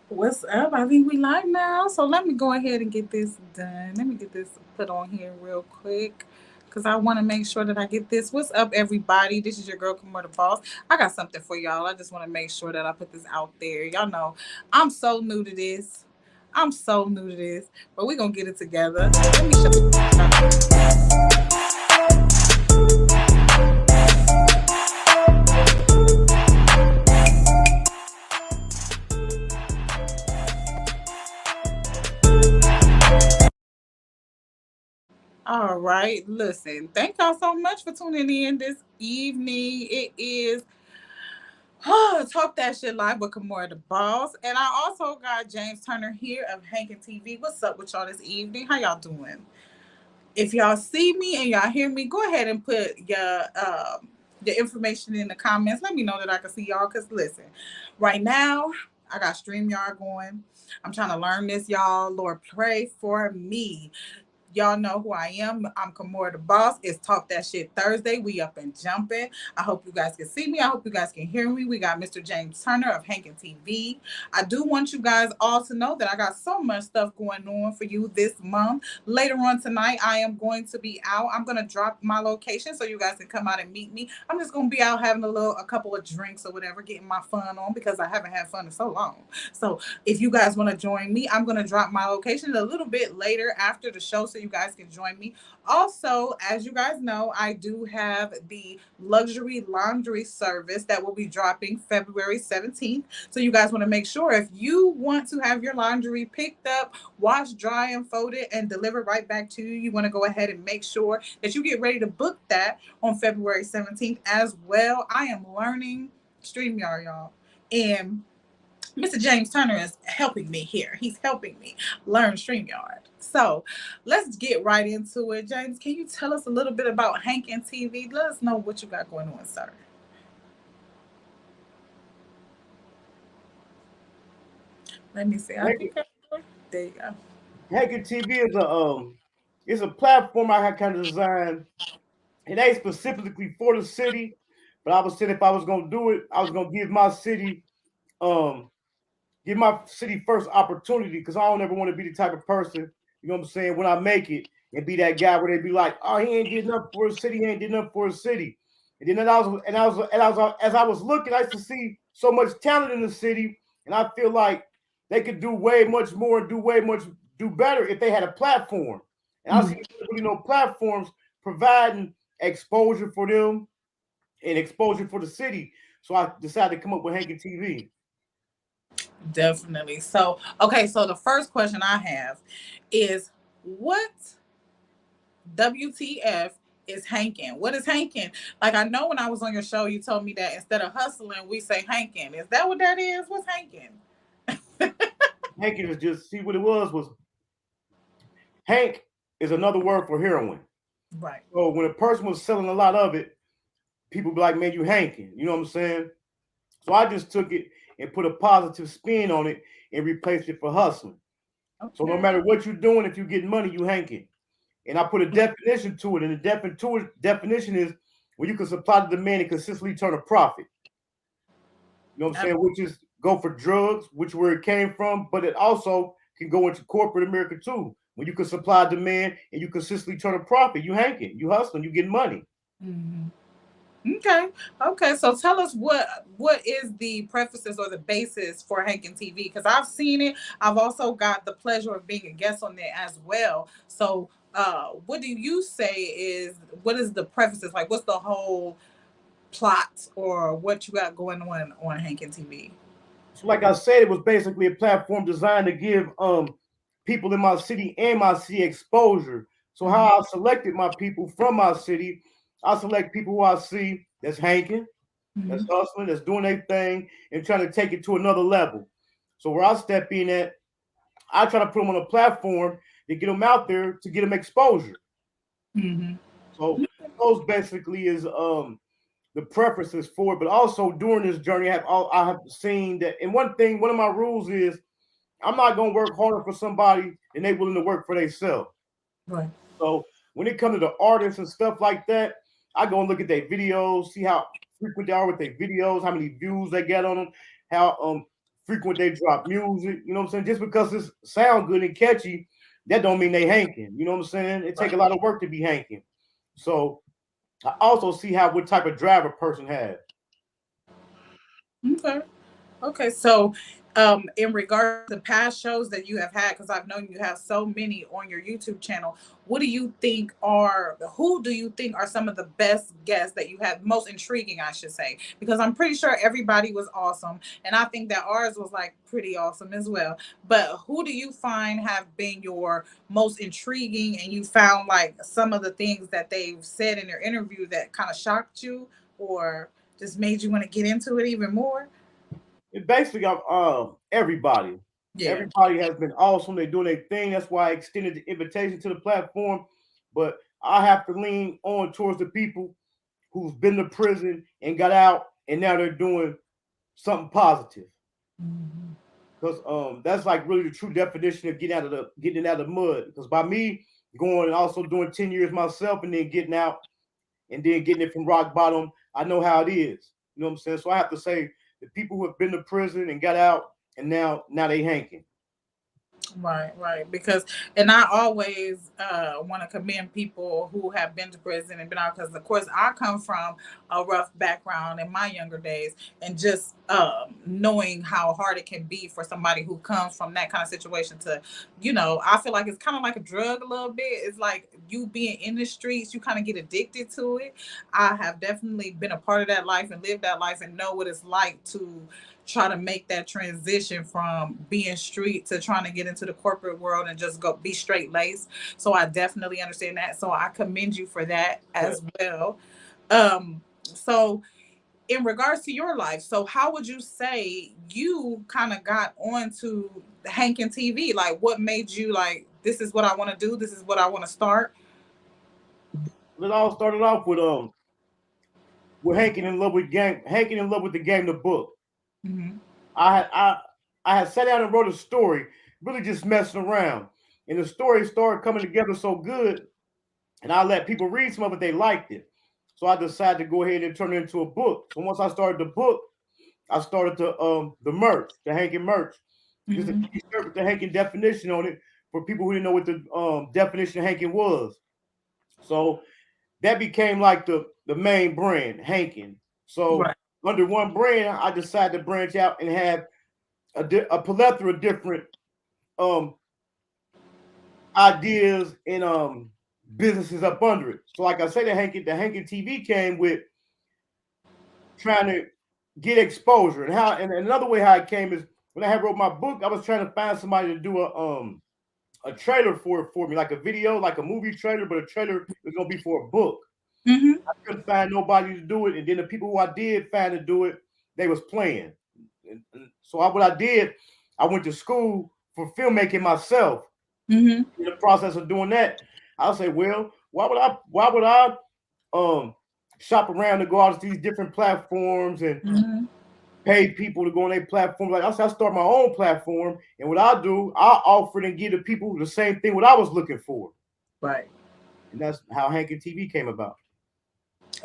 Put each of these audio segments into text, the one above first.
What's up? I think we live now. So let me go ahead and get this done. Let me get this put on here real quick because I want to make sure that I get this. What's up, everybody? This is your girl, Kamora the Boss. I got something for y'all. I just want to make sure that I put this out there. Y'all know I'm so new to this. I'm so new to this, but we're going to get it together. Let me show you. All right, listen. Thank y'all so much for tuning in this evening. It is Talk That Shit Live with Kamora the Boss. And I also got James Turner here of Hankin TV. What's up with y'all this evening? How y'all doing? If y'all see me and y'all hear me, go ahead and put your information in the comments. Let me know that I can see y'all. Cause listen, right now I got StreamYard going. I'm trying to learn this, y'all. Lord, pray for me. Y'all know who I am. I'm Kamora the Boss. It's Talk That Shit Thursday. We up and jumping. I hope you guys can see me. I hope you guys can hear me. We got Mr. James Turner of Hankin TV. I do want you guys all to know that I got so much stuff going on for you this month. Later on tonight, I am going to be out. I'm going to drop my location so you guys can come out and meet me. I'm just going to be out having a couple of drinks or whatever, getting my fun on because I haven't had fun in so long. So if you guys want to join me, I'm going to drop my location a little bit later after the show so you guys can join me. Also, as you guys know, I do have the luxury laundry service that will be dropping February 17th. So you guys want to make sure if you want to have your laundry picked up, washed, dry, and folded and delivered right back to you, you want to go ahead and make sure that you get ready to book that on February 17th as well. I am learning StreamYard, y'all. And Mr. James Turner is helping me here. He's helping me learn StreamYard. So let's get right into it. James, can you tell us a little bit about Hankin TV? Let us know what you got going on, sir. Let me see. I think there you go. Hankin TV is a platform I had kind of designed. It ain't specifically for the city, but I was saying if I was gonna do it, I was gonna um give my city first opportunity because I don't ever want to be the type of person, you know what I'm saying, when I make it and be that guy where they be like, oh, he ain't did enough for his city, he ain't did enough for his city. And then as I was looking, I used to see so much talent in the city, and I feel like they could do way much more and do better if they had a platform. And I see platforms providing exposure for them and exposure for the city. So I decided to come up with Hankin TV. Definitely. So, okay, so the first question I have is what WTF is hanking? What is hanking? Like I know when I was on your show, you told me that instead of hustling, we say hanking. Is that what that is? What's hanking? Hankin is just see what it was Hank is another word for heroin. Right. So when a person was selling a lot of it, people be like, man, you hanking. You know what I'm saying? So I just took it and put a positive spin on it and replaced it for hustling. So no Okay. matter what you're doing, if you're getting money, you hanking. And I put a definition to it. And the definition is when you can supply the demand and consistently turn a profit. You know what I'm saying? Which is go for drugs, which where it came from, but it also can go into corporate America too. When you can supply demand and you consistently turn a profit, you hanking, you hustling, you getting money. Mm-hmm. Okay. Okay. So tell us what is the prefaces or the basis for Hankin TV? Because I've seen it. I've also got the pleasure of being a guest on there as well. So what do you say is what is the prefaces? Like what's the whole plot or what you got going on Hankin TV? So like I said, it was basically a platform designed to give people in my city and my city exposure. So Mm-hmm. how I selected my people from my city, I select people who I see that's hanking, that's Mm-hmm. hustling, that's doing their thing, and trying to take it to another level. So where I step in at, I try to put them on a platform to get them out there to get them exposure. Mm-hmm. So those basically is the preferences for it, but also during this journey, I have seen that. And one of my rules is I'm not gonna work harder for somebody than they willing to work for themselves. Right. So when it comes to the artists and stuff like that, I go and look at their videos, see how frequent they are with their videos, how many views they get on them, how frequent they drop music. You know what I'm saying? Just because it sound good and catchy, that don't mean they hanking. You know what I'm saying? It take a Right. lot of work to be hanking. So I also see how what type of driver person has. Okay. Okay, so in regards to past shows that you have had, because I've known you have so many on your YouTube channel, who do you think are some of the best guests that you had, most intriguing, I should say? Because I'm pretty sure everybody was awesome, and I think that ours was like pretty awesome as well. But who do you find have been your most intriguing, and you found like some of the things that they've said in their interview that kind of shocked you, or just made you want to get into it even more? It basically got everybody. Yeah. Everybody has been awesome. They're doing their thing. That's why I extended the invitation to the platform. But I have to lean on towards the people who's been to prison and got out, and now they're doing something positive. Mhm. Because that's like really the true definition of getting out of the mud. Because by me going and also doing 10 years myself and then getting out and then getting it from rock bottom, I know how it is. You know what I'm saying? So I have to say the people who have been to prison and got out and now they hanking. Right, right. Because, and I always want to commend people who have been to prison and been out. Because, of course, I come from a rough background in my younger days, and just knowing how hard it can be for somebody who comes from that kind of situation to, I feel like it's kind of like a drug a little bit. It's like you being in the streets, you kind of get addicted to it. I have definitely been a part of that life and lived that life and know what it's like to try to make that transition from being street to trying to get into the corporate world and just go be straight laced. So I definitely understand that. So I commend you for that Yeah. as well. So in regards to your life, so how would you say you kind of got onto Hankin TV? Like what made you like, this is what I want to do, this is what I want to start? It all started off with Hanking in love with the game, the book. Mm-hmm. I had I I had sat down and wrote a story, really just messing around. And the story started coming together so good, and I let people read some of it, they liked it. So I decided to go ahead and turn it into a book. So once I started the book, I started the merch, the Hankin merch. Just a Mm-hmm. t-shirt with the Hankin definition on it for people who didn't know what the definition of Hankin was. So that became like the main brand, Hankin. So Right. under one brand, I decided to branch out and have a plethora of different um, ideas and businesses up under it. So like I said, the Hankin TV came with trying to get exposure, and another way how it came is when I had wrote my book, I was trying to find somebody to do a trailer for it for me, like a video, like a movie trailer, but a trailer was gonna be for a book. Mm-hmm. I couldn't find nobody to do it, and then the people who I did find to do it, they was playing. So what I did, I went to school for filmmaking myself. Mm-hmm. In the process of doing that, I'll say, well, why would I um shop around to go out to these different platforms and Mm-hmm. pay people to go on their platform? Like I said, I start my own platform, and what I do, I offer and give the people the same thing what I was looking for, Right. and that's how Hankin TV came about.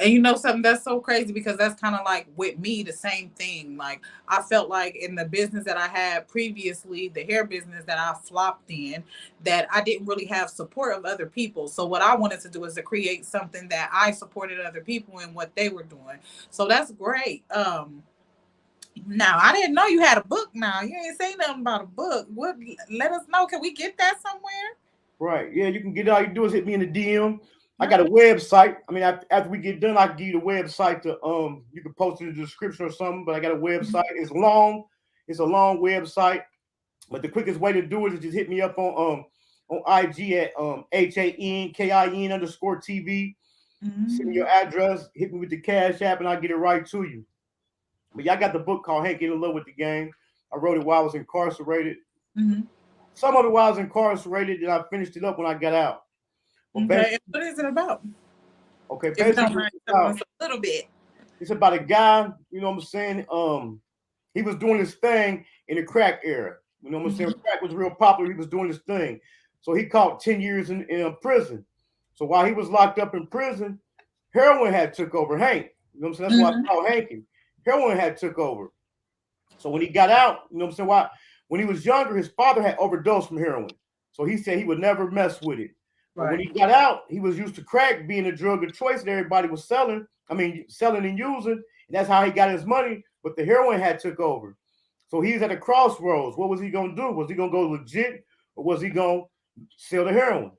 And you know something that's so crazy, because that's kind of like with me the same thing. Like I felt like in the business that I had previously, the hair business that I flopped in, that I didn't really have support of other people. So what I wanted to do is to create something that I supported other people in what they were doing. So that's great. Now I didn't know you had a book. Now you ain't say nothing about a book. What? Let us know. Can we get that somewhere? Right? Yeah, you can get it. All you do is hit me in the DM. I got a Okay. website. I mean, after we get done, I can give you the website to you can post it in the description or something. But I got a website. It's long. It's a long website. But the quickest way to do it is just hit me up on IG at HANKIN_TV. Send me Mm-hmm. your address. Hit me with the Cash App, and I'll get it right to you. But y'all got the book called Hank in Love with the Game. I wrote it while I was incarcerated. Mm-hmm. Some of it while I was incarcerated, and I finished it up when I got out. But Okay. And basically, what is it about? okay, If you don't basically mind telling us a little bit. it's about a guy, you know what I'm saying? He was doing his thing in the crack era. You know what I'm saying? Mhm. Crack was real popular. He was doing his thing. So he caught 10 years in prison. So while he was locked up in prison, heroin had took over Hank. You know what I'm saying? That's why I Mhm. call Hanky. Heroin had took over. So when he got out, you know what I'm saying? Why? When he was younger, his father had overdosed from heroin. So he said he would never mess with it. But when Right. he got out, he was used to crack being a drug of choice that everybody was selling. I mean, selling and using. And that's how he got his money. But the heroin had took over. So he's at a crossroads. What was he going to do? Was he going to go legit or was he going to sell the heroin?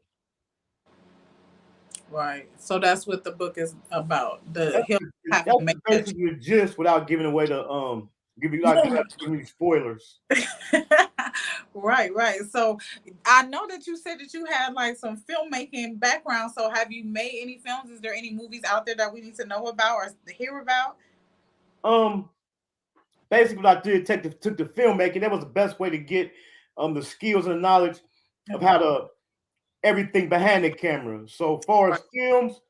Right. So that's what the book is about. The That's he'll have to that's make that basically the gist without giving away the giving like choice. giving you spoilers. Right, right. So I know that you said that you had like some filmmaking background. So have you made any films? Is there any movies out there that we need to know about or hear about? Um, Basically what I did took the filmmaking. That was the best way to get the skills and the knowledge of how to everything behind the camera. So far Right. as films,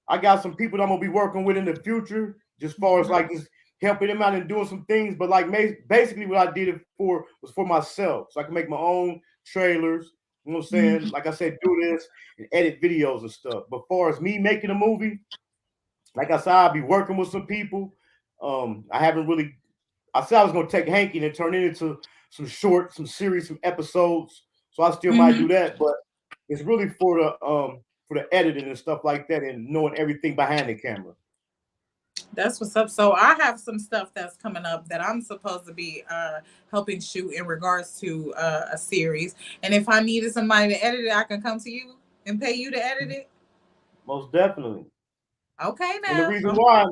I got some people that I'm gonna be working with in the future, just far as Mhm. like just helping them out and doing some things. But like basically what I did it for was for myself, so I can make my own trailers. You know what I'm saying? Mhm. Like I said, do this and edit videos and stuff. But far as me making a movie, like I said, I'll be working with some people. I haven't really. I said I was gonna take Hanky and turn it into some short, some series, some episodes. So I still might do Mhm. that, but it's really for the editing and stuff like that and knowing everything behind the camera. That's what's up. So I have some stuff that's coming up that I'm supposed to be helping shoot in regards to a series. And if I needed somebody to edit it, I can come to you and pay you to edit it. Most definitely. Okay, And the now reason why,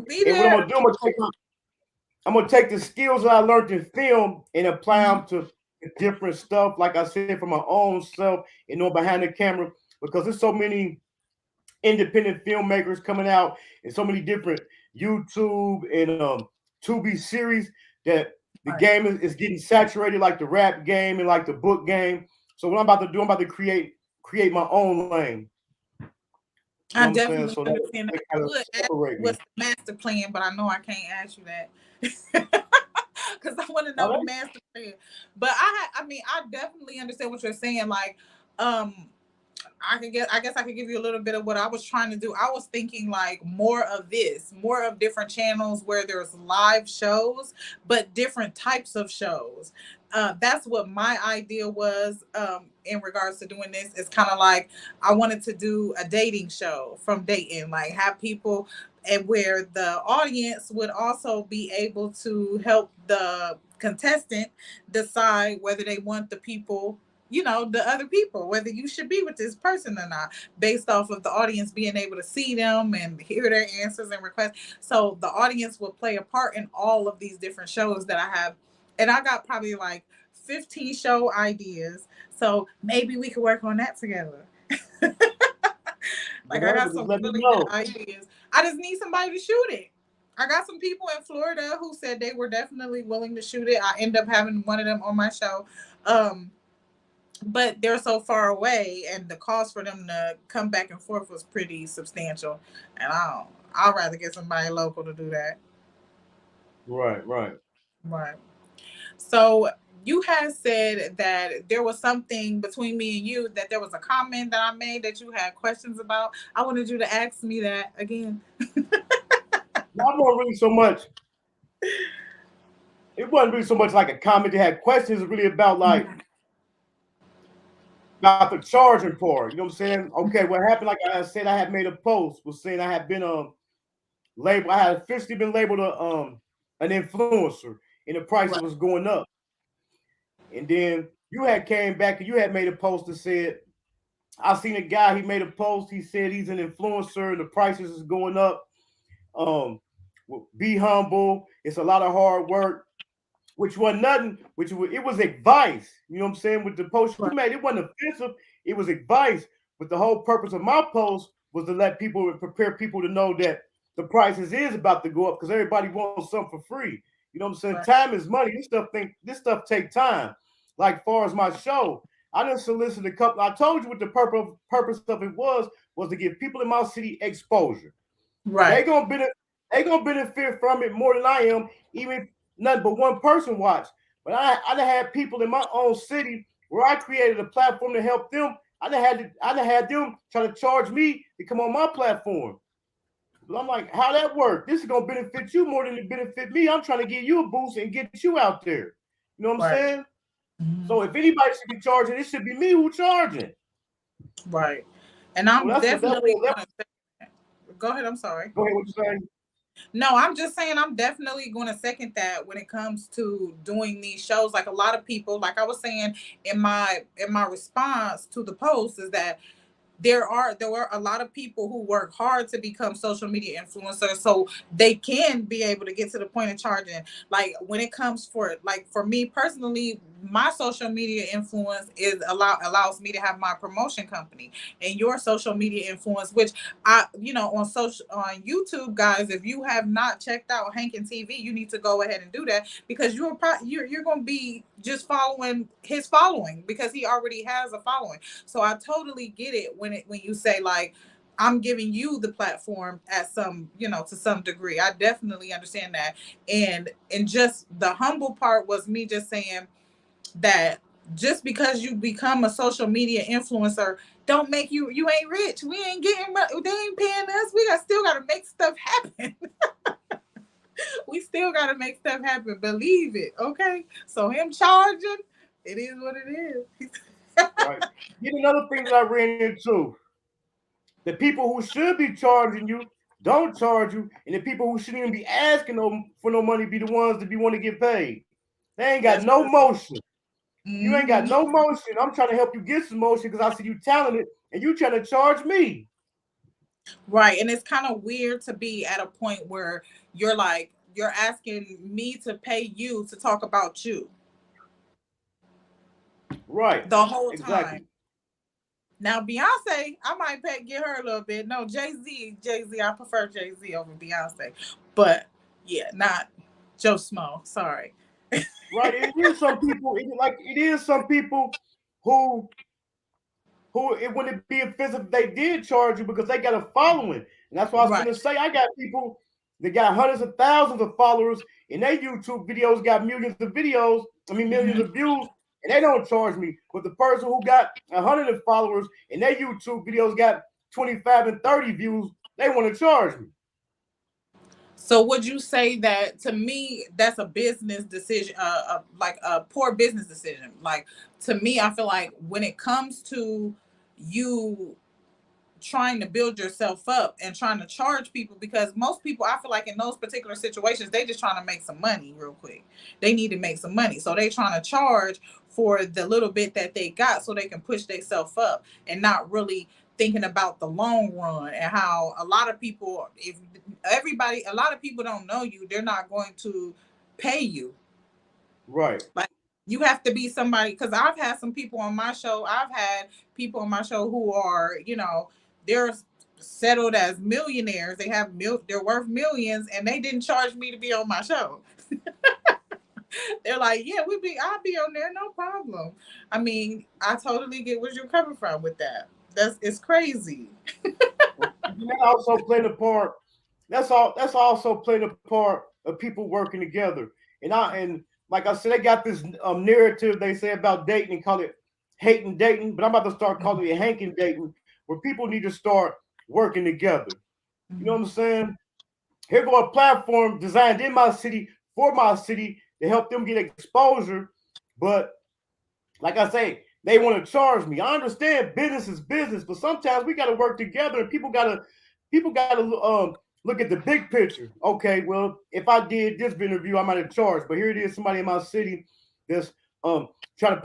be and what I'm there. gonna do, I'm gonna take the skills that I learned in film and apply Mhm. them to different stuff. Like I said, for my own self and know behind the camera, because there's so many independent filmmakers coming out and so many different YouTube and Tubi series that the Right. game is getting saturated like the rap game and like the book game. So what I'm about to do, I'm about to create my own lane. You know I what I'm saying? definitely So understand that. that I kind of would ask separate what's me. the master plan, but I know I can't ask you that because I want to All know the right. master plan. But I mean, I definitely understand what you're saying. Like, um, I guess I could give you a little bit of what I was trying to do. I was thinking like more of this, more of different channels where there's live shows, but different types of shows. That's what my idea was in regards to doing this. It's kind of like I wanted to do a dating show from dating, like have people and where the audience would also be able to help the contestant decide whether they want the people, the other people, whether you should be with this person or not, based off of the audience being able to see them and hear their answers and requests. So the audience will play a part in all of these different shows that I have. And I got probably like 15 show ideas. So maybe we could work on that together. Like I got Whatever, some just let me really good know. ideas. I just need somebody to shoot it. I got some people in Florida who said they were definitely willing to shoot it. I end up having one of them on my show. Um, but they're so far away and the cost for them to come back and forth was pretty substantial, and I'd rather get somebody local to do that. Right, right. Right. So you had said that there was something between me and you, that there was a comment that I made that you had questions about. I wanted you to ask me that again. Not more really so much. It wasn't really so much like a comment that had questions. It's really about like about the charging part. You know what I'm saying? Okay, what happened? Like I said, I had made a post was saying I had been labeled. I had officially been labeled an influencer, and the prices Right. was going up. And then you had came back and you had made a post that said, I seen a guy. He made a post. He said he's an influencer and the prices is going up. Um, be humble. It's a lot of hard work, which wasn't nothing. It was advice. You know what I'm saying? With the post you Right. made, it wasn't offensive. It was advice. But the whole purpose of my post was to let people and prepare people to know that the prices is about to go up because everybody wants something for free. You know what I'm saying? Right. Time is money. This stuff take time. Like far as my show, I didn't solicit a couple. I told you what the purpose of it was to give people in my city exposure. They Right. gonna benefit. They gonna benefit from it more than I am, even if nothing but one person watch. But I done had people in my own city where I created a platform to help them. I done had them try to charge me to come on my platform. But I'm like, how that work? This is gonna benefit you more than it benefit me. I'm trying to give you a boost and get you out there. You know what I'm Right. saying? Mhm. So if anybody should be charging, it should be me who charging. Right. And So I'm that's what that. definitely gonna go ahead. I'm sorry. Go ahead. What you saying? No, I'm just saying I'm definitely going to second that when it comes to doing these shows. Like a lot of people, like I was saying in my response to the post, is that there were a lot of people who work hard to become social media influencers so they can be able to get to the point of charging. Like when it comes for like for me personally, my social media influence is allows me to have my promotion company, and your social media influence, which on social on YouTube, guys, if you have not checked out Hankin TV, you need to go ahead and do that, because you're going to be just following his following, because he already has a following. So I totally get it when you say like I'm giving you the platform at some, to some degree. I definitely understand that. And just the humble part was me just saying that just because you become a social media influencer don't make you ain't rich. We ain't getting, they ain't paying us. We still got to make stuff happen. We still got to make stuff happen. Believe it. Okay. So him charging, it is what it is. Right. Then another thing that I ran into: the people who should be charging you don't charge you, and the people who shouldn't even be asking for no money be the ones that be want to get paid. They ain't got That's no true. motion. You ain't got Hmm. no motion. I'm trying to help you get some motion because I see you talented, and you trying to charge me. Right. And it's kind of weird to be at a point where you're asking me to pay you to talk about you Right. the whole time. Exactly. Now Beyonce, I might get her a little bit. No, Jay Z, I prefer Jay Z over Beyonce, but yeah, not Joe Smo. Sorry. Right. It is some people. It is some people who it wouldn't be offensive if they did charge you because they got a following. And that's what I was Right. finna say. I got people that got hundreds of thousands of followers and their YouTube videos got millions of videos, millions Hmm. of views, and they don't charge me. But the person who got 100 followers and their YouTube videos got 25 and 30 views, they want to charge me. So would you say that, to me that's a business decision, like a poor business decision? Like, to me, I feel like when it comes to you trying to build yourself up and trying to charge people, because most people, I feel like in those particular situations, they just trying to make some money real quick. They need to make some money, so they trying to charge for the little bit that they got so they can push themselves up, and not really thinking about the long run, and how a lot of people, if everybody a lot of people don't know you, they're not going to pay you. Right. Like, you have to be somebody, because I've had some people on my show. I've had people on my show who are, they're settled as millionaires. They're worth millions, and they didn't charge me to be on my show. They're like, yeah, I'll be on there, no problem. I mean, I totally get where you're coming from with that. It's crazy. That also played a part. That's also played a part of people working together. And like I said, they got this narrative they say about dating and call it hating dating, but I'm about to start calling it hanking dating, where people need to start working together. You know what I'm saying? Here go a platform designed in my city for my city to help them get exposure, but like I say, they want to charge me. I understand business is business, but sometimes we got to work together, and people gotta look at the big picture. Okay, well, if I did this interview, I might have charged, but here it is, somebody in my city that's trying to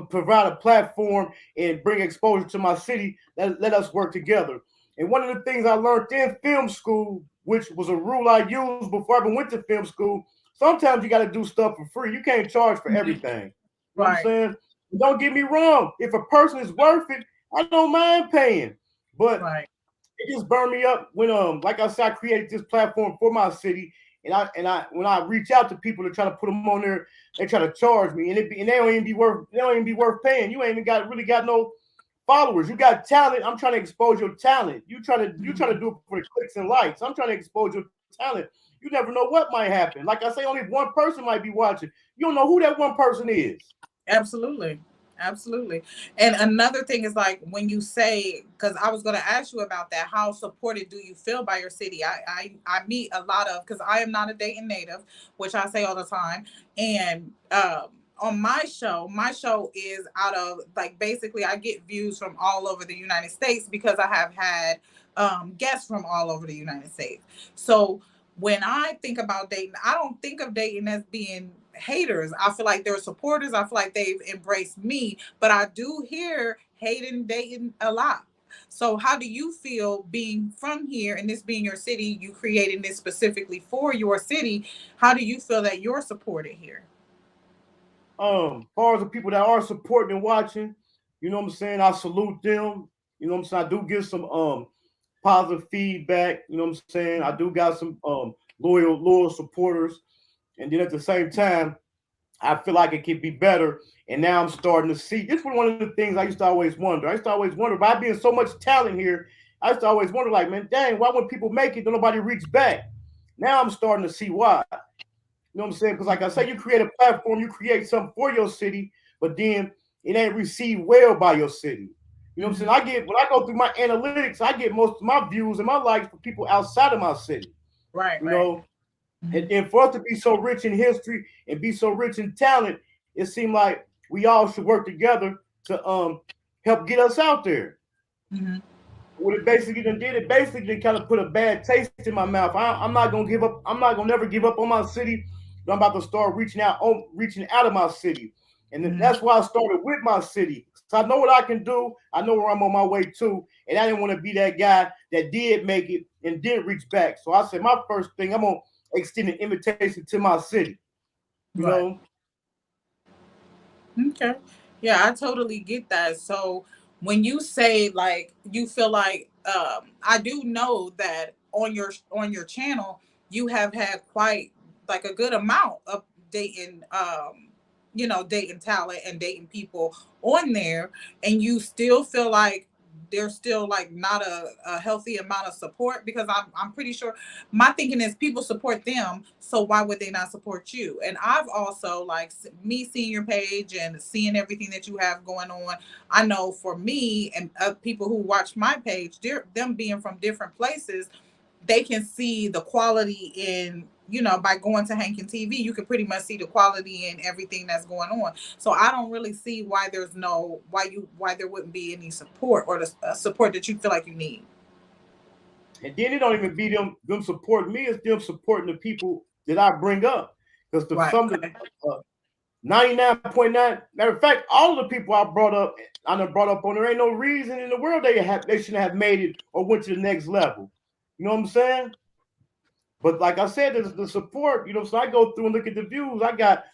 provide a platform and bring exposure to my city. Let us work together. And one of the things I learned in film school, which was a rule I used before I even went to film school, sometimes you got to do stuff for free. You can't charge for Mhm. everything. You know what I'm Right. saying? Don't get me wrong. If a person is worth it, I don't mind paying. But Right. it just burned me up when like I said, I created this platform for my city, and I when I reach out to people to try to put them on there, they try to charge me, and they don't even be worth paying. You ain't even really got no followers. You got talent. I'm trying to expose your talent. You trying to Mhm. do it for the clicks and likes. I'm trying to expose your talent. You never know what might happen. Like I say, only one person might be watching. You don't know who that one person is. Absolutely. Absolutely. And another thing is like when you say, because I was going to ask you about that, how supported do you feel by your city? I meet a lot of, because I am not a Dayton native, which I say all the time. And on my show is out of like basically I get views from all over the United States because I have had guests from all over the United States. So when I think about Dayton, I don't think of Dayton as being haters. I feel like they're supporters. I feel like they've embraced me, but I do hear hating Dayton a lot. So how do you feel being from here and this being your city, you creating this specifically for your city? How do you feel that you're supported here? Far as the people that are supporting and watching, you know what I'm saying, I salute them. You know what I'm saying? I do get some positive feedback, you know what I'm saying? I do got some loyal supporters. And then at the same time, I feel like it could be better. And now I'm starting to see. This was one of the things I used to always wonder. I used to always wonder, by being so much talent here, I used to always wonder, like, man, dang, why when people make it, don't nobody reach back? Now I'm starting to see why. You know what I'm saying? Because like I said, you create a platform, you create something for your city, but then it ain't received well by your city. You know what I'm saying? Mm-hmm. I get when I go through my analytics, I get most of my views and my likes for people outside of my city. Right, You right. know, Mm-hmm. and then for us to be so rich in history and be so rich in talent, it seemed like we all should work together to help get us out there. Mm-hmm. What it basically done did, it basically kind of put a bad taste in my mouth. I'm not gonna give up. I'm not gonna never give up on my city. But I'm about to start reaching out of my city, and Mm-hmm. that's why I started with my city. So I know what I can do. I know where I'm on my way to, and I didn't want to be that guy that did make it and didn't reach back. So I said, my first thing, I'm gonna extend an invitation to my city. You Right. know, Okay. Yeah, I totally get that. So when you say like you feel like I do know that on your channel you have had quite like a good amount of dating dating talent and dating people on there, and you still feel like there's still like not a healthy amount of support, because I'm pretty sure my thinking is people support them, so why would they not support you? And I've also like me seeing your page and seeing everything that you have going on, I know for me and people who watch my page, they're them being from different places, they can see the quality in, by going to Hankin TV, you can pretty much see the quality in everything that's going on. So I don't really see why there's no why there wouldn't be any support, or the support that you feel like you need. and then it don't even be them supporting me. It's them supporting the people that I bring up. Because the Right. some of Okay. the 99.9, matter of fact, all of the people I done brought up on there, ain't no reason in the world they shouldn't have made it or went to the next level. You know what I'm saying? But like I said, there's the support. You know, so I go through and look at the views. I got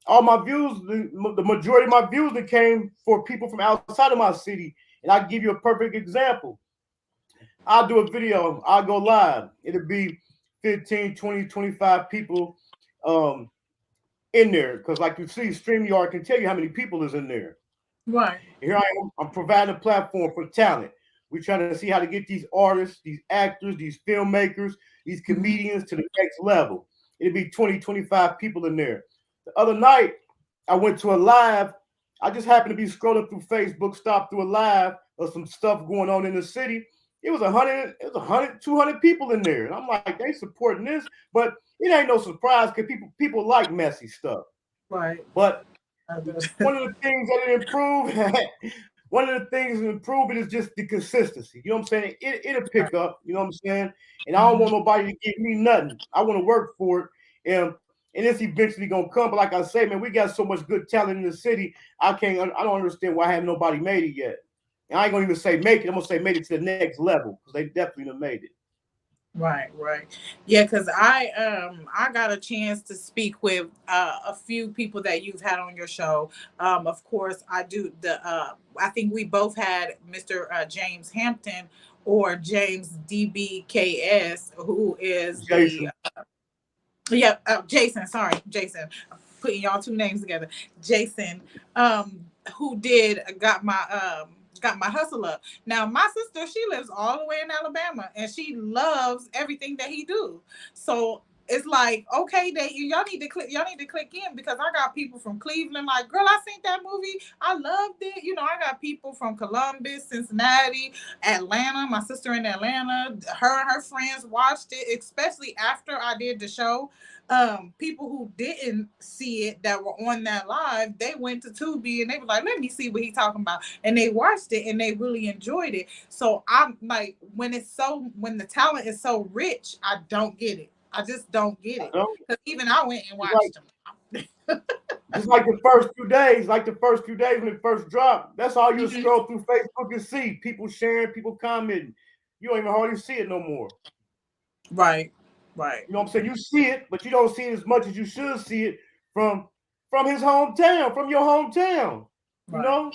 all my views. The majority of my views that came for people from outside of my city. And I give you a perfect example. I'll do a video. I'll go live. It'll be 15, 20, 25 people um, in there. Because like you see, StreamYard can tell you how many people is in there. Right. Here I am. I'm providing a platform for talent. We're trying to see how to get these artists, these actors, these filmmakers, these Mm-hmm. comedians to the next level. It'll be 20, 25 people in there. The other night, I went to a live. I just happened to be scrolling through Facebook, stopped through a live of some stuff going on in the city. It was 100, 200 people in there. And I'm like, they supporting this, but it ain't no surprise because people like messy stuff. Right. But I do. one of the things that it improved, one of the things that improved it is just the consistency. You know what I'm saying? It'll pick up. You know what I'm saying? And I don't Mhm. want nobody to give me nothing. I want to work for it, and it's eventually gonna come. But like I say, man, we got so much good talent in the city. I don't understand why have nobody made it yet. And I ain't gonna even say make it. I'm gonna say made it to the next level because they definitely have made it. Right, right. Yeah, because I got a chance to speak with a few people that you've had on your show. Of course, I do the I think we both had Mr. James Hampton, or James DBKS, who is the Jason, yeah, Jason, sorry, Jason. I'm putting y'all two names together. Jason, who did got my hustle up. Now my sister, she lives all the way in Alabama and she loves everything that he do. So it's like, okay, y'all need to click in, because I got people from Cleveland like, girl, I seen that movie, I loved it. I got people from Columbus, Cincinnati, Atlanta. My sister in Atlanta, her and her friends watched it, especially after I did the show. People who didn't see it that were on that live, they went to Tubi and they were like, let me see what he's talking about. And they watched it and they really enjoyed it. So I'm like, when the talent is so rich, I don't get it. I just don't get I it. don't. Because even I went and It's like watched them. just like the first few days, when it first dropped. That's all you Mhm. scroll through Facebook and see people sharing, people commenting. You don't even hardly see it no more. Right. Right. You know what I'm saying? You see it, but you don't see it as much as you should see it from from his hometown, from your hometown. You Right. know,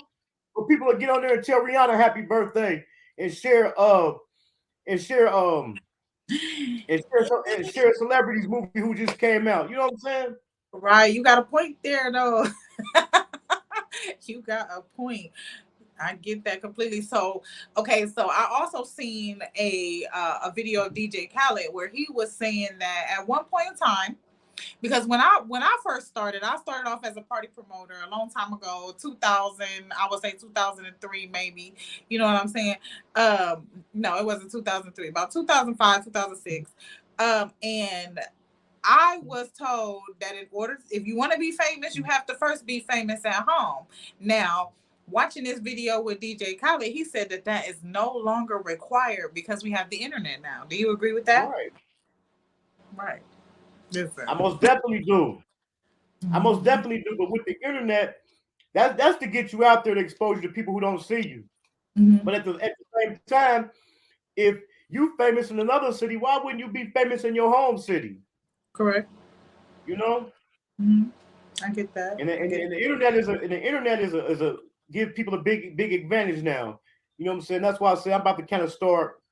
but people will get on there and tell Rihanna happy birthday and and share and share celebrities movie who just came out. You know what I'm saying? Right. You got a point there, though. You got a point. I get that completely. So, okay, so I also seen a video of DJ Khaled where he was saying that at one point in time, because when I first started, I started off as a party promoter a long time ago, 2000, I would say 2003 maybe. You know what I'm saying? No, it wasn't 2003, about 2005, 2006. And I was told that in order, if you want to be famous, you have to first be famous at home. Now, watching this video with DJ Khaled, he said that that is no longer required because we have the internet now. Do you agree with that? Right. Right. Listen. I most definitely do. I most Mhm. definitely do. But with the internet, that's to get you out there to expose you to people who don't see you. Mhm. But at the same time, if you famous in another city, why wouldn't you be famous in your home city? Correct. You know, Mhm. I get that. I get. and the internet is a give people a big advantage now. You know what I'm saying? That's why I say I'm about to kind of start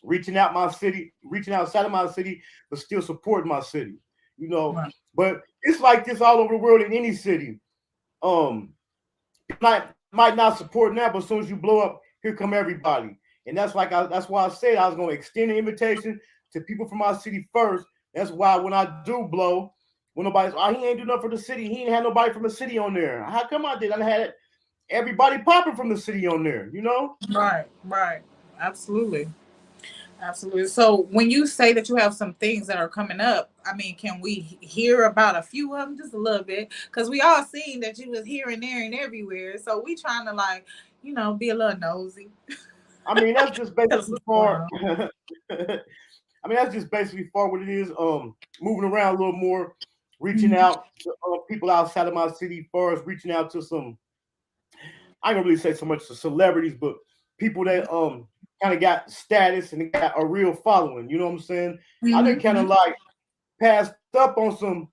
reaching outside of my city, but still supporting my city. You know, Right. but it's like this all over the world in any city. Um, might not support now, but as soon as you blow up, here come everybody. And that's why I said I was going to extend the invitation to people from my city first. That's why when I do blow, when nobody's, oh, he ain't do nothing for the city. He ain't had nobody from the city on there. How come I did? I had everybody popping from the city on there. You know? Right. Right. Absolutely. Absolutely. So when you say that you have some things that are coming up, I mean, can we hear about a few of them, just a little bit? Because we all seen that you was here and there and everywhere. So we trying to like, be a little nosy. I mean, that's just Tell us basically what's going for. on. I mean, that's just basically for what it is. Moving around a little more, reaching Mhm. out to people outside of my city, far as reaching out to some I don't really say so much to celebrities, but people that kind of got status and got a real following. You know what I'm saying? I done kind of Mhm. like passed up on some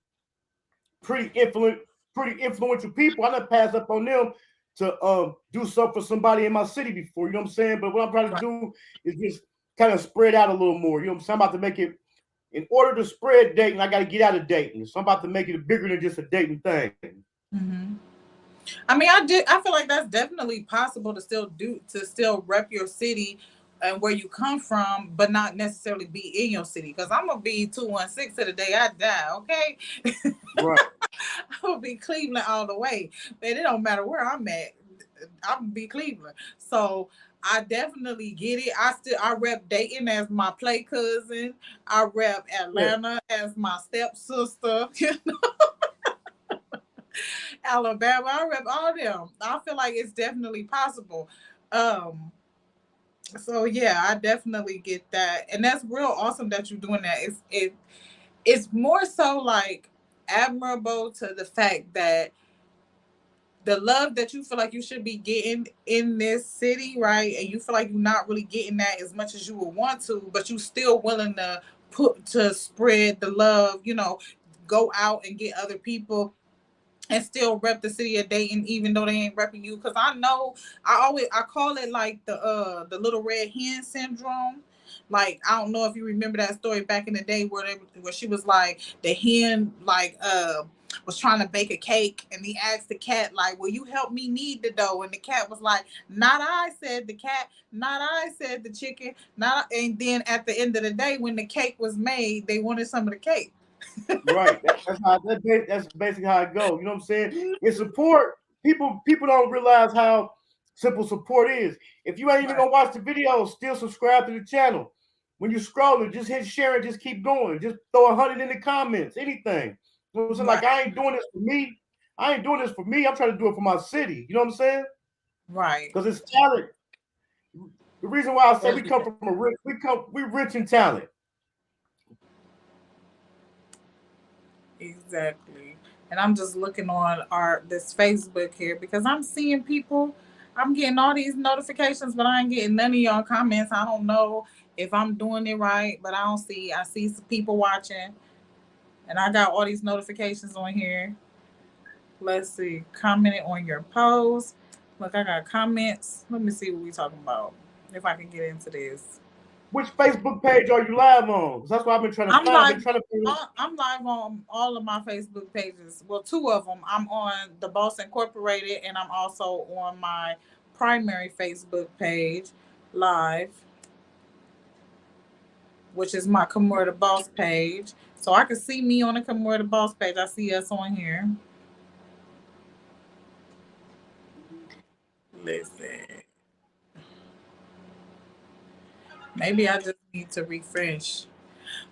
pretty influent, pretty influential people. I done passed up on them to do something for somebody in my city before. You know what I'm saying? But what I'm trying to Right. do is just kind of spread out a little more. You know what I'm saying? I'm about to make it in order to spread dating. I got to get out of dating. So I'm about to make it bigger than just a dating thing. Mhm. I mean, I did. I feel like that's definitely possible to still rep your city and where you come from, but not necessarily be in your city. Because I'm gonna be 216 to the day I die. Okay, Right. I'm gonna be Cleveland all the way. Man, it don't matter where I'm at. I'm gonna be Cleveland. So I definitely get it. I rep Dayton as my play cousin. I rep Yeah. Atlanta as my stepsister. Alabama. I rep all them. I feel like it's definitely possible. Um, so yeah, I definitely get that, and that's real awesome that you're doing that. It's more so like admirable to the fact that the love that you feel like you should be getting in this city, right? And you feel like you're not really getting that as much as you would want to, but you still willing to spread the love, go out and get other people and still rep the city of Dayton, even though they ain't repping you. Cause I know I call it like the little red hen syndrome. Like I don't know if you remember that story back in the day where she was like the hen was trying to bake a cake, and he asked the cat, like, will you help me knead the dough? And the cat was like, not I, said the cat, not I, said the chicken, not I. And then at the end of the day, when the cake was made, they wanted some of the cake. Right. That's basically how it goes. You know what I'm saying? It's support. People don't realize how simple support is. If you ain't even Right, gonna watch the video, still subscribe to the channel. When you scrolling, just hit share and just keep going. Just throw 100 in the comments, anything. You know what I'm saying? Like, right, I ain't doing this for me. I ain't doing this for me. I'm trying to do it for my city. You know what I'm saying? right. Because it's talent. The reason why I say Well, we come yeah, from we rich in talent. exactly. And I'm just looking on our this Facebook here because I'm seeing people. I'm getting all these notifications, but I ain't getting none of y'all comments. I don't know if I'm doing it right, but I don't see. I see some people watching, and I got all these notifications on here. Let's see. Commented on your post. Look, I got comments. Let me see what we talking about. If I can get into this. Which Facebook page are you live on? 'Cause that's what I've been trying to I'm find. I've been live. trying to figure. I'm live on all of my Facebook pages. Well, two of them. I'm on the Boss Incorporated, and I'm also on my primary Facebook page, live, which is my Kamora the Boss page. So I can see me on the Kamora the Boss page. I see us on here. Listen, maybe I just need to refresh.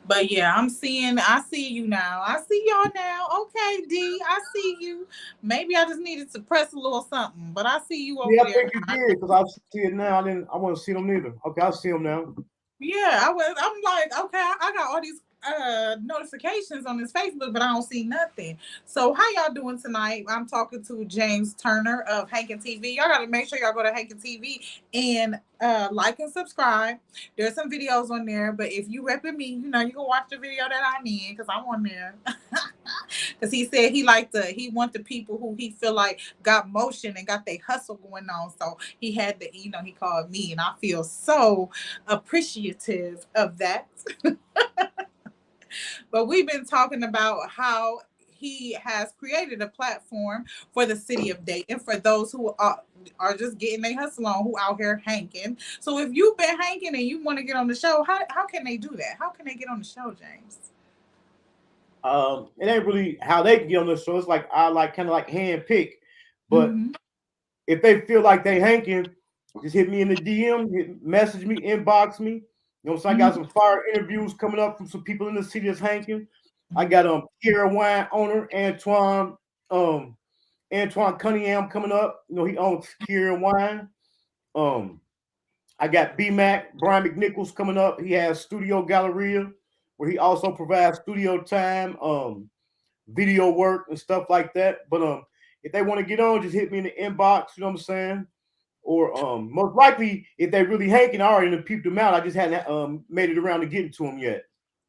But yeah, I see you now. I see y'all now. Okay, D, I see you. Maybe I just needed to press a little something, but I see you over Yeah, I there. think you did because I see it now. I didn't. I want to see them neither. Okay, I see them now. Yeah, I'm like, okay, I got all these notifications on this Facebook, but I don't see nothing. So how y'all doing tonight? I'm talking to James Turner of Hankin TV. Y'all gotta make sure y'all go to Hankin TV and like and subscribe. There's some videos on there, but if you repping me, you can watch the video that I'm in because I'm on there. Because he said he want the people who he feel like got motion and got their hustle going on. So he had to, he called me, and I feel so appreciative of that. But we've been talking about how he has created a platform for the city of Dayton for those who are just getting their hustle on, who out here hanking. So if you've been hanking and you want to get on the show, how can they do that? How can they get on the show, James? It ain't really how they get on the show. It's like I like kind of like hand pick. But Mm-hmm. if they feel like they hanking, just hit me in the DM, message me, inbox me. You know, so I got Mm-hmm. some fire interviews coming up from some people in the city that's hanking. I got Kiera Wine owner um Antoine Cunningham coming up. You know, he owns Kiera Wine. Um, I got B Mac, Brian McNichols coming up. He has Studio Galleria, where he also provides studio time, video work and stuff like that. But if they want to get on, just hit me in the inbox, you know what I'm saying? Or most likely if they really hanking, I already peeped them out. I just hadn't made it around to getting to them yet.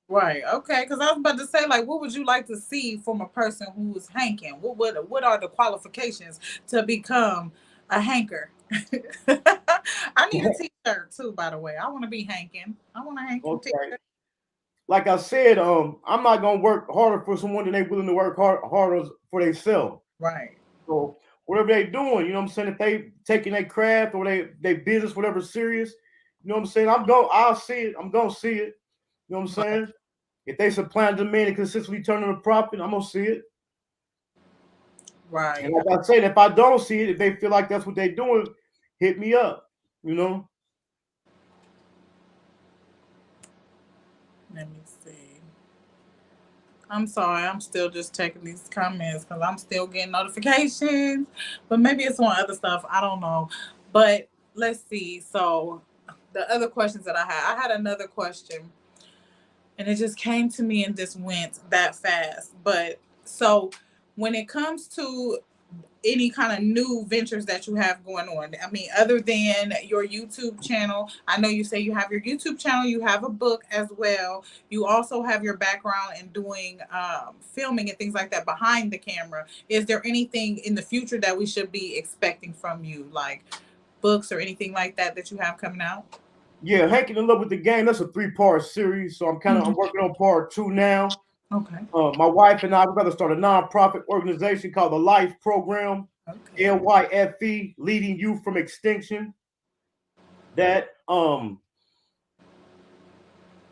Right. Okay. Because I was about to say, like, what would you like to see from a person who's hanking? What are the qualifications to become a hanker? I need a T-shirt too, by the way. I want to be hanking. I want a hanking Okay. T-shirt. Like I said, I'm not gonna work harder for someone than they willing to work harder for themselves. Right. So whatever they doing, you know what I'm saying? If they taking their craft or they business, whatever serious, you know what I'm saying? I'll see it. I'm gonna see it. You know what I'm Right. saying? If they supply and demand and consistently turning a profit, I'm gonna see it. And Right. like I said, if I don't see it, if they feel like that's what they're doing, hit me up. You know? Let me see. I'm sorry. I'm still just checking these comments because I'm still getting notifications. But maybe it's on other stuff. I don't know. But let's see. So the other questions that I had another question, and it just came to me and just went that fast. But so when it comes to any kind of new ventures that you have going on, I mean, other than your YouTube channel, I know you say you have your YouTube channel, you have a book as well. You also have your background in doing filming and things like that behind the camera. Is there anything in the future that we should be expecting from you, like books or anything like that that you have coming out? Yeah, Hank in love with the game. That's a 3-part series. So I'm Mhm. working on part 2 now. Okay. My wife and I, we're going to start a nonprofit organization called the Life Program, Okay. LYFE, Leading Youth from Extinction. That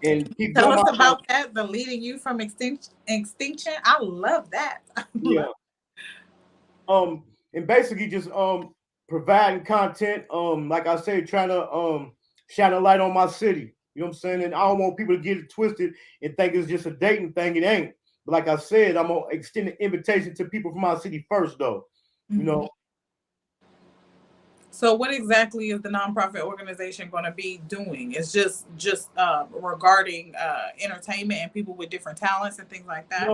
and keep Tell doing us my about that. The leading you from extinction. Extinction. I love that. I love. yeah. Um, and basically just providing content. Like I say, trying to shine a light on my city. You know what I'm saying? And I don't want people to get it twisted and think it's just a dating thing. It ain't. But like I said, I'm gonna extend an invitation to people from my city first, though. You Mhm. know, So, what exactly is the nonprofit organization going to be doing? It's just regarding entertainment and people with different talents and things like that.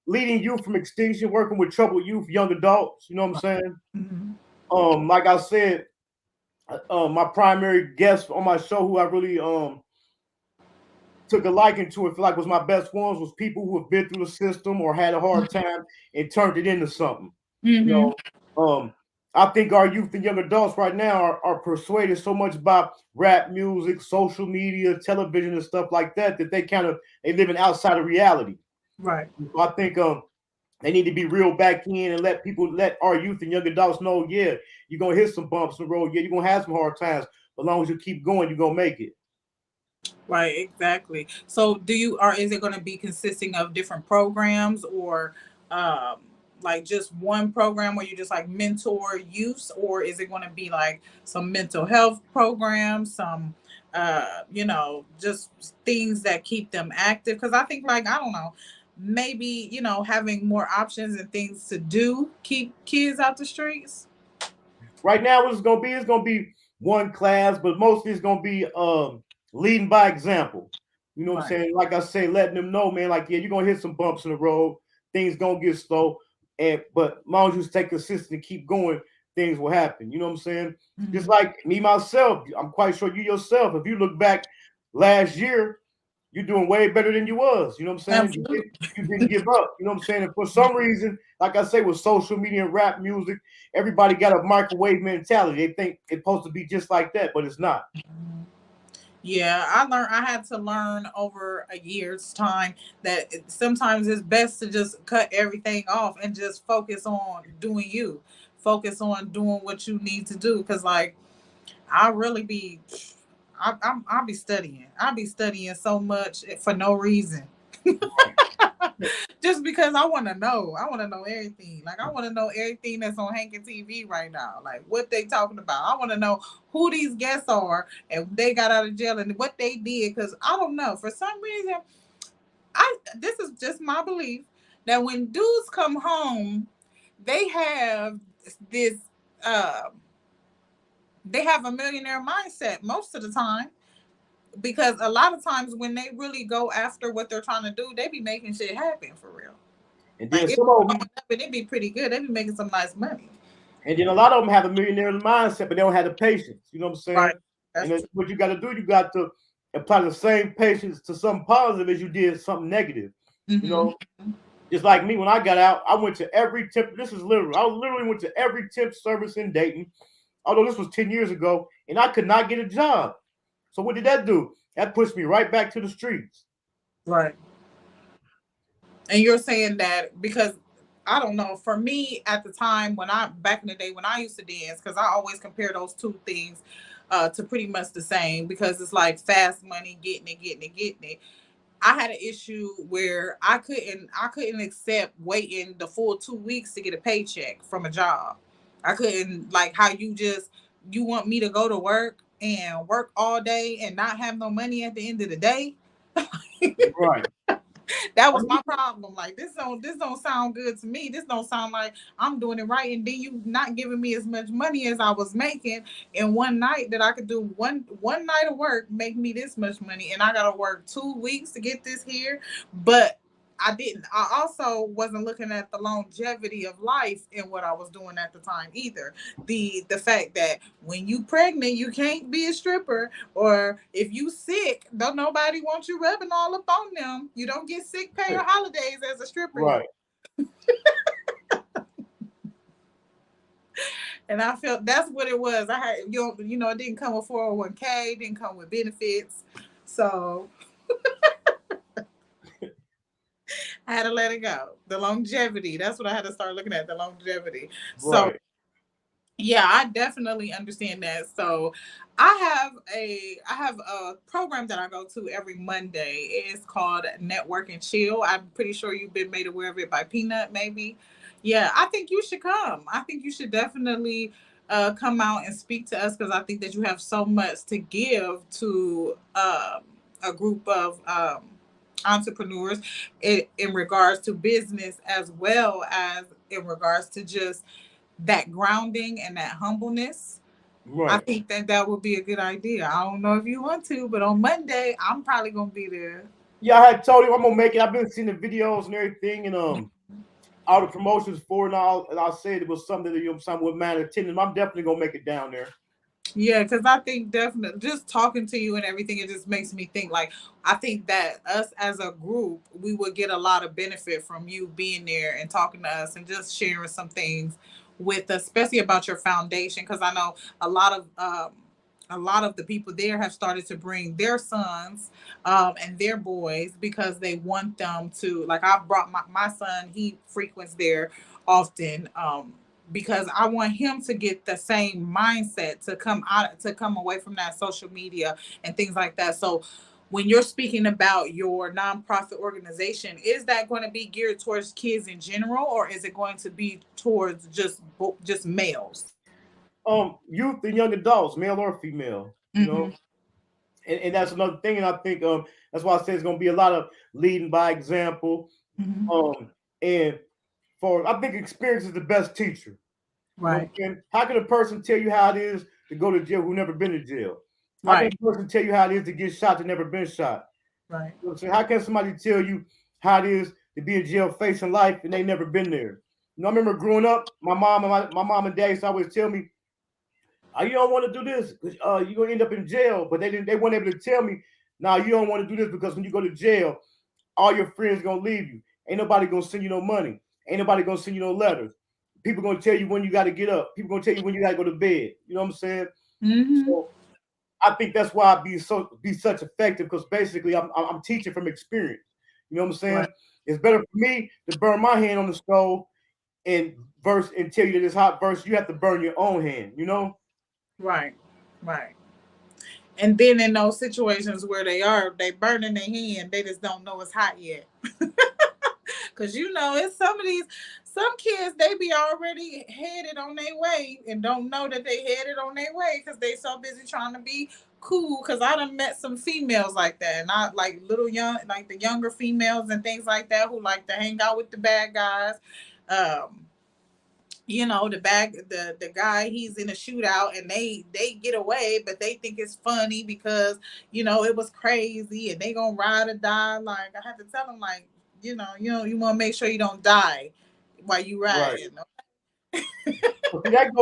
leading youth from extinction, working with troubled youth, young adults. You know what I'm Right. saying? Mm-hmm. Like I said, my primary guest on my show, who I really took a liking to and feel like was my best ones, was people who have been through the system or had a hard time and turned it into something. You Mm-hmm. know, I think our youth and young adults right now are persuaded so much by rap music, social media, television, and stuff like that that they living outside of reality. Right. So I think they need to be real back in and let our youth and young adults know, yeah, you're gonna hit some bumps in the road, yeah, you're gonna have some hard times. But as long as you keep going, you're gonna make it. Right, exactly. So do you or is it going to be consisting of different programs or um like just one program where you just like mentor youth, or is it going to be like some mental health programs, some just things that keep them active, because I think like I don't know, maybe having more options and things to do keep kids out the streets. Right now, what it's gonna be one class, but mostly it's gonna be leading by example. You know what I'm Right. saying? Like I say, letting them know, man, like, yeah, you're gonna hit some bumps in the road, things gonna get slow, but as long as you stay consistent and keep going, things will happen. You know what I'm saying? Just Mhm. like me myself, I'm quite sure you yourself, if you look back last year, you're doing way better than you was. You know what I'm saying? Absolutely. You didn't give up. You know what I'm saying? And for some reason, like I say, with social media and rap music, everybody got a microwave mentality. They think it's supposed to be just like that, but it's not. Yeah, I had to learn over a year's time that sometimes it's best to just cut everything off and just focus on doing you. Focus on doing what you need to do. Cause like I really be, I'll be studying. I'll be studying so much for no reason. Just because I want to know. I want to know everything. Like I want to know everything that's on Hankin TV right now. Like what they talking about. I want to know who these guests are and they got out of jail and what they did. Because I don't know. For some reason, I this is just my belief that when dudes come home, they have this. Uh, they have a millionaire mindset most of the time, because a lot of times when they really go after what they're trying to do, they be making shit happen for real. And Like then it some of going them, up and it be pretty good. They be making some nice money. and then a lot of them have a millionaire mindset, but they don't have the patience. You know what I'm Right. saying? And That's then true. what you got to do, you got to apply the same patience to something positive as you did something negative. You Mm-hmm. know, just like me when I got out, I went to every temp. This is literal. I literally went to every temp service in Dayton, although this was 10 years ago, and I could not get a job. So what did that do? That pushed me right back to the streets. Right. And you're saying that because I don't know, for me at the time when I back in the day when I used to dance, because I always compare those two things to pretty much the same, because it's like fast money, getting it, getting it, getting it. I had an issue where I couldn't accept waiting the full 2 weeks to get a paycheck from a job. I couldn't, like how you want me to go to work and work all day and not have no money at the end of the day. Right. That I was mean, my problem. Like this don't sound good to me. This don't sound like I'm doing it right. And then you not giving me as much money as I was making in one night, that I could do one night of work, make me this much money, and I gotta work 2 weeks to get this here. But I didn't. I also wasn't looking at the longevity of life in what I was doing at the time either. The fact that when you pregnant, you can't be a stripper, or if you sick, don't nobody want you rubbing all up on them. You don't get sick pay or holidays as a stripper. right. And I felt that's what it was. I had it didn't come with 401k, didn't come with benefits. So I had to let it go. The longevity. That's what I had to start looking at, the longevity. So Right. yeah, I definitely understand that. So I have a program that I go to every Monday. It's called Network and Chill. I'm pretty sure you've been made aware of it by Peanut, maybe. Yeah, I think you should come. I think you should definitely come out and speak to us, because I think that you have so much to give to a group of entrepreneurs in regards to business, as well as in regards to just that grounding and that humbleness. I Right. think that that would be a good idea. I don't know if you want to, but on Monday, I'm probably gonna be there. Yeah, I had told you I'm gonna make it. I've been seeing the videos and everything, and all the promotions for it and all. And I said it was something that something with man attending. I'm definitely gonna make it down there. Yeah, because I think definitely just talking to you and everything, it just makes me think like I think that us as a group, we would get a lot of benefit from you being there and talking to us and just sharing some things with us, especially about your foundation. Because I know a lot of the people there have started to bring their sons and their boys, because they want them to, like, I've brought my son, he frequents there often, because I want him to get the same mindset, to come out, to come away from that social media and things like that. So when you're speaking about your nonprofit organization, is that going to be geared towards kids in general, or is it going to be towards just males? Youth and young adults, male or female, Mm-hmm. and that's another thing. And I think that's why I say it's gonna be a lot of leading by example. Mm-hmm. And for I think experience is the best teacher. You know what Right. I'm saying? How can a person tell you how it is to go to jail who never been to jail? How can Right. a person tell you how it is to get shot that never been shot? Right. You know what I'm saying? How can somebody tell you how it is to be in jail facing life and they never been there? I remember growing up, my mom and dad used to always tell me, you don't want to do this because you're gonna end up in jail. But they weren't able to tell me, now you don't want to do this because when you go to jail, all your friends gonna leave you. Ain't nobody gonna send you no money. Ain't nobody gonna send you no letters. People gonna tell you when you got to get up. People gonna tell you when you got to go to bed. You know what I'm saying? Mm-hmm. So I think that's why I be such effective because basically I'm teaching from experience. You know what I'm Right. saying? It's better for me to burn my hand on the stove and tell you that it's hot versus you have to burn your own hand. You know? Right. Right. And then in those situations where they burning their hand, they just don't know it's hot yet. Cause you know, it's some kids, they be already headed on their way and don't know that they headed on their way because they so busy trying to be cool. Cause I done met some females like that, and I like little young, like the younger females and things like that, who like to hang out with the bad guys. Um, the guy, he's in a shootout and they get away, but they think it's funny because it was crazy and they gonna ride or die. Like, I have to tell them, like, you want to make sure you don't die while you Right. riding. But see, that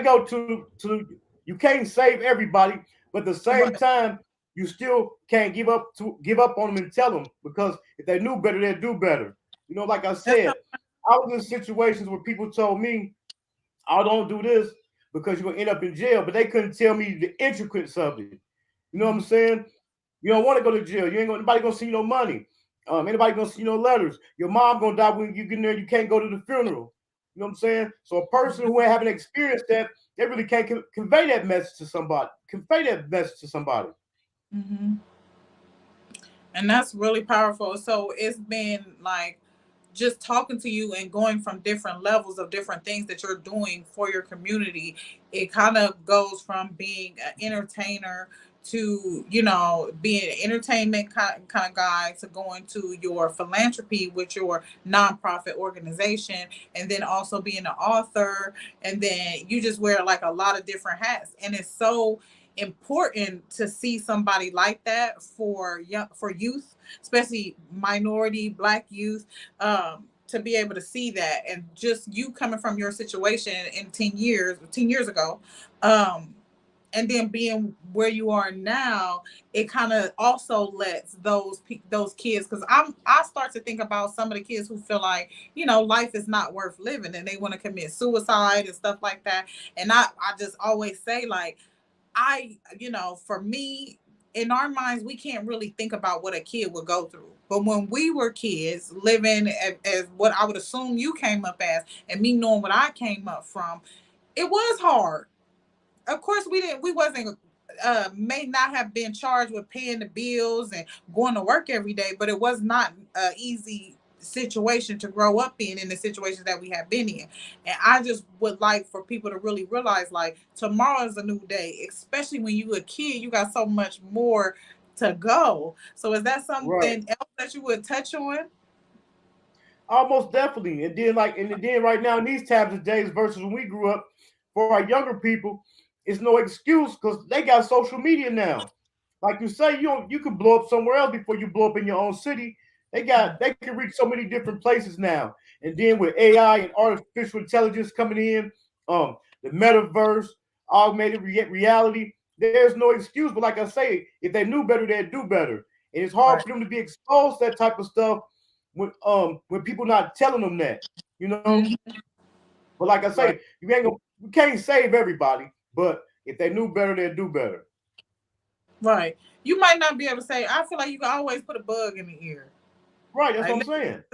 go to you can't save everybody, but at the same Right. time, you still can't give up on them and tell them because if they knew better, they'd do better. Like I That's said, I was in situations where people told me, "I don't do this because you're gonna end up in jail," but they couldn't tell me the intricacies of it. You know what I'm Mhm. saying? You don't want to go to jail. You ain't gonna nobody gonna see you no money. Anybody gonna see you no letters. Your mom gonna die when you get in there. You can't go to the funeral. You know what I'm saying? So a person who ain't haven't experienced that, they really can't convey that message to somebody. Convey that message to somebody. Mhm. And that's really powerful. So it's been like just talking to you and going from different levels of different things that you're doing for your community. It kind of goes from being an entertainer to being an entertainment kind of guy, to going to your philanthropy with your nonprofit organization, and then also being an author, and then you just wear like a lot of different hats, and it's so important to see somebody like that for youth, especially minority black youth, to be able to see that, and just you coming from your situation in 10 years ago, um, and then being where you are now, it kind of also lets those kids, because I start to think about some of the kids who feel like life is not worth living and they want to commit suicide and stuff like that, and I just always say, like, for me, in our minds, we can't really think about what a kid would go through. But when we were kids, living as what I would assume you came up as, and me knowing what I came up from, it was hard. Of course, we wasn't may not have been charged with paying the bills and going to work every day, but it was not an easy situation to grow up in the situations that we have been in. And I just would like for people to really realize, like, tomorrow is a new day, especially when you a kid. You got so much more to go. So is that Right. something else that you would touch on? Almost definitely. And then right now in these times of days versus when we grew up, for our younger people, it's no excuse because they got social media now. Like you say, you can blow up somewhere else before you blow up in your own city. They can reach so many different places now. And then with AI and artificial intelligence coming in, the metaverse, augmented reality, there's no excuse. But like I say, if they knew better, they'd do better. And it's hard Right. for them to be exposed to that type of stuff when people not telling them that, you know. Mhm. But like I say, Right. you can't save everybody. But if they knew better, they'd do better. Right. You might not be able to say. I feel like you can always put a bug in the ear. Right, that's what Like, I'm saying.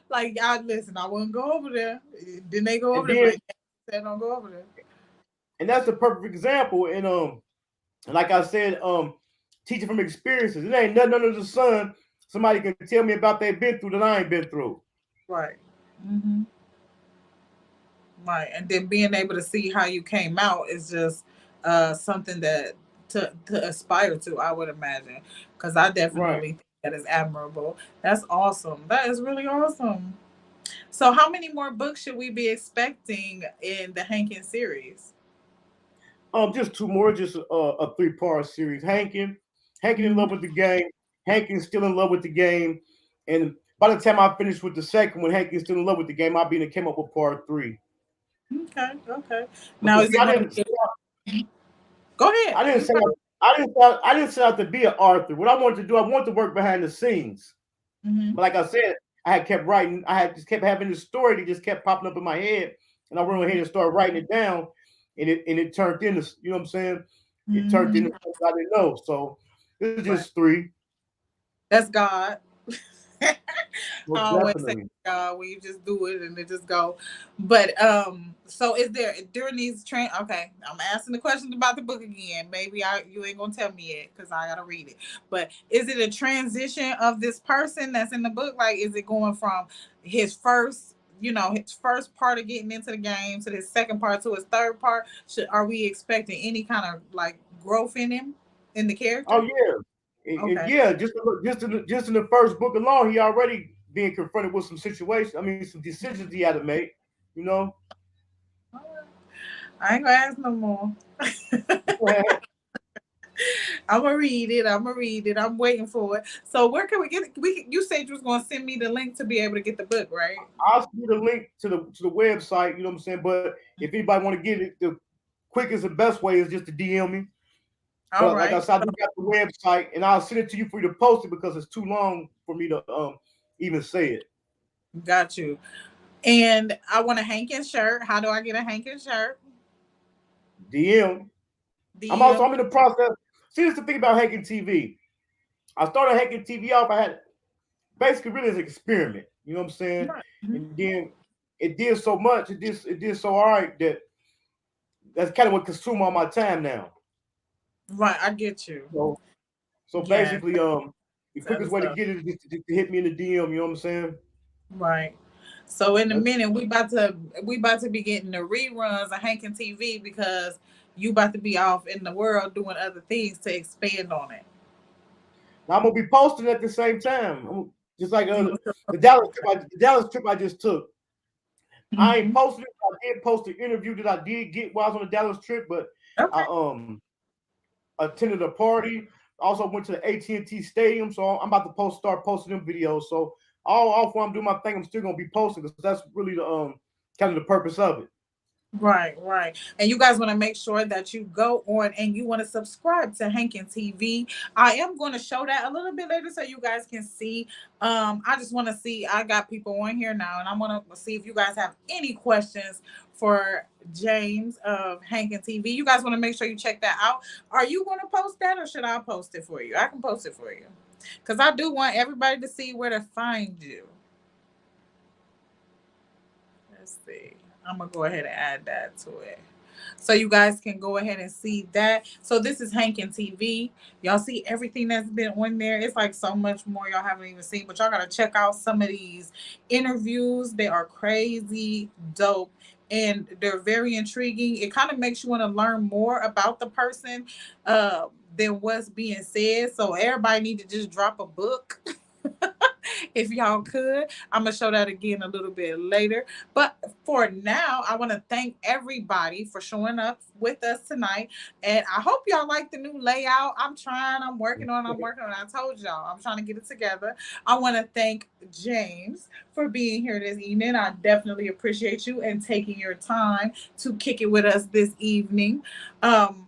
like, I listen. I wouldn't go over there. Then they go over And there. then Like, they don't go over there. and that's the perfect example. And like I said, teaching from experiences. It ain't nothing under the sun somebody can tell me about they've been through that I ain't been through. Right. Hmm. Right. And then being able to see how you came out is just something that to aspire to. I would imagine, because I Right. definitely think that is admirable. That's awesome. That is really awesome. So, how many more books should we be expecting in the Hankin series? Just two more, just a three-part series. Hankin in love Hmm. with the game. Hankin's still in love with the game. And by the time I finish with the second one, Hankin's still in love with the game. I'll be in came up with part three. Okay. Okay. Now, Because is see, it going to be? Go ahead. I didn't You say probably. I didn't set out to be an author. What I wanted to do, I wanted to work behind the scenes. Hmm. But like I said, I had kept writing. I had just kept having this story that just kept popping up in my head, and I went ahead and started writing it down, and it turned into, you know what I'm saying? It turned Hmm. into something I didn't know. So this is Right. just three. That's God. I Most always say definitely. God when you just do it and it just go. But so is there during these train? Okay, I'm asking the questions about the book again. Maybe I you ain't gonna tell me yet because I gotta read it. But is it a transition of this person that's in the book? Like, is it going from his first? His first part of getting into the game to his second part to his third part. Are we expecting any kind of like growth in him, in the Oh character? yeah. And Okay. yeah, just in the first book alone, he already being confronted with some situations. I mean, some decisions he had to make. You know, I ain't gonna ask no more. I'm gonna read it. I'm gonna read it. I'm waiting for it. So where can we get it? You said you was gonna send me the link to be able to get the book, right? I'll send you the link to the website. You know what I'm saying? But if anybody want to get it, the quickest and best way is just to DM me. All But like I right. said, I do got the website, and I'll send it to you for you to post it because it's too long for me to even say it. Got you. And I want a Hankin shirt. How do I get a Hankin shirt? DM. I'm DM. in the process. See, this is the thing about Hankin TV. I started Hankin TV off. I had basically really as an experiment. You know what I'm saying? Right. Mhm. And then it did so much. It did so all right that that's kind of what consume all my time now. Right. I get you. So so Yes. basically, the That's other quickest way to stuff. get it is just to hit me in the DM. You know what I'm saying? Right. So in a That's, minute we about to be getting the reruns of Hankin TV because you about to be off in the world doing other things to expand on it. now I'm gonna be posting at the same time. Just like You know, The Dallas trip I just took. I ain't mhm. posted it. I did post the interview that I did get while I was on the Dallas trip, but I Okay. attended a party. Also went to the AT&T Stadium, so I'm about to start posting them videos. So all off while I'm doing my thing, I'm still gonna be posting because that's really the kind of the purpose of it. Right, right. And you guys want to make sure that you go on and you want to subscribe to Hankin TV. I am going to show that a little bit later so you guys can see. I just want to see, I got people on here now, and I want to see if you guys have any questions for James of Hankin TV. You guys want to make sure you check that out. Are you going to post that, or should I post it for you? I can post it for you because I do want everybody to see where to find you. Let's see. I'm gonna go ahead and add that to it. So you guys can go ahead and see that. So this is Hankin TV. Y'all see everything that's been on there. It's like so much more y'all haven't even seen, but y'all gotta check out some of these interviews. They are crazy dope and they're very intriguing. It kind of makes you want to learn more about the person than what's being said. So everybody need to just drop a book. If y'all could. I'm gonna show that again a little bit later. But for now, I want to thank everybody for showing up with us tonight. And I hope y'all like the new layout. I'm trying, I'm working on it. I told y'all, I'm trying to get it together. I want to thank James for being here this evening. I definitely appreciate you and taking your time to kick it with us this evening. Um,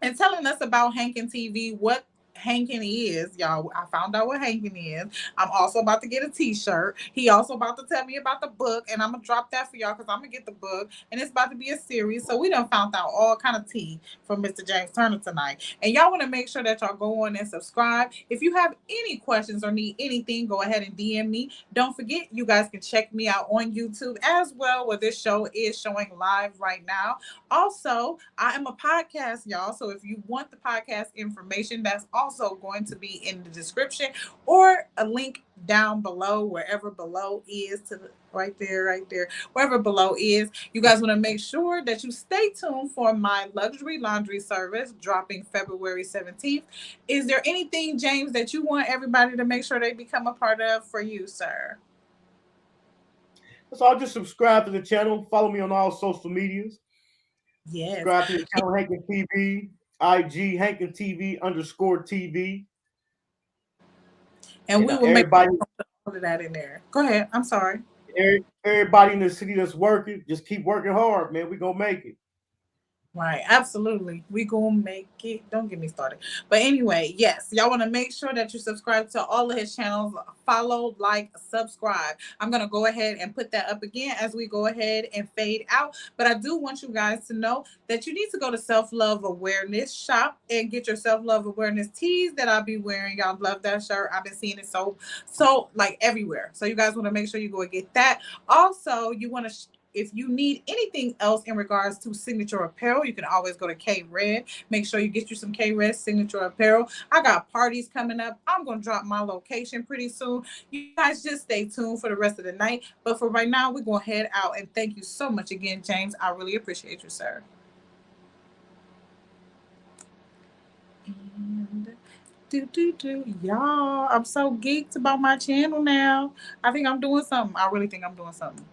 and telling us about Hankin TV, what Hankin is, y'all. I found out what Hankin is. I'm also about to get a t-shirt. He also about to tell me about the book, and I'm gonna drop that for y'all because I'm gonna get the book, and it's about to be a series. So we done found out all kind of tea from Mr. James Turner tonight. And y'all want to make sure that y'all go on and subscribe. If you have any questions or need anything, go ahead and DM me. Don't forget, you guys can check me out on YouTube as well, where this show is showing live right now. Also, I am a podcast, y'all. So if you want the podcast information, that's also going to be in the description or a link down below, wherever below is to the right there, wherever below is. You guys want to make sure that you stay tuned for my luxury laundry service dropping February 17th. Is there anything, James, that you want everybody to make sure they become a part of for you, sir? So I'll just subscribe to the channel. Follow me on all social medias. Yes. Subscribe to the channel Hankin TV, IG Hankin TV _TV. And And we will make everybody, all of that in there. Go ahead. I'm sorry. everybody in the city that's working, just keep working hard, man. We gonna make it. Right, absolutely. We gonna make it. Don't get me started. But anyway, yes, y'all want to make sure that you subscribe to all of his channels. Follow, like, subscribe. I'm gonna go ahead and put that up again as we go ahead and fade out. But I do want you guys to know that you need to go to Self Love Awareness Shop and get your Self Love Awareness tees that I'll be wearing. Y'all love that shirt. I've been seeing it so like everywhere. So you guys want to make sure you go and get that. Also, you want to if you need anything else in regards to signature apparel, you can always go to K Red. Make sure you get you some K Red signature apparel. I got parties coming up. I'm going to drop my location pretty soon. You guys just stay tuned for the rest of the night. But for right now, we're going to head out. And thank you so much again, James. I really appreciate you, sir. And y'all, I'm so geeked about my channel now. I think I'm doing something. I really think I'm doing something.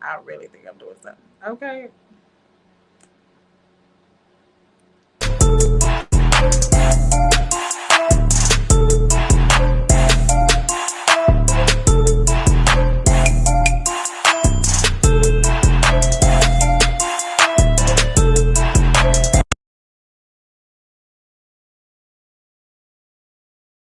I really think I'm doing something. Okay.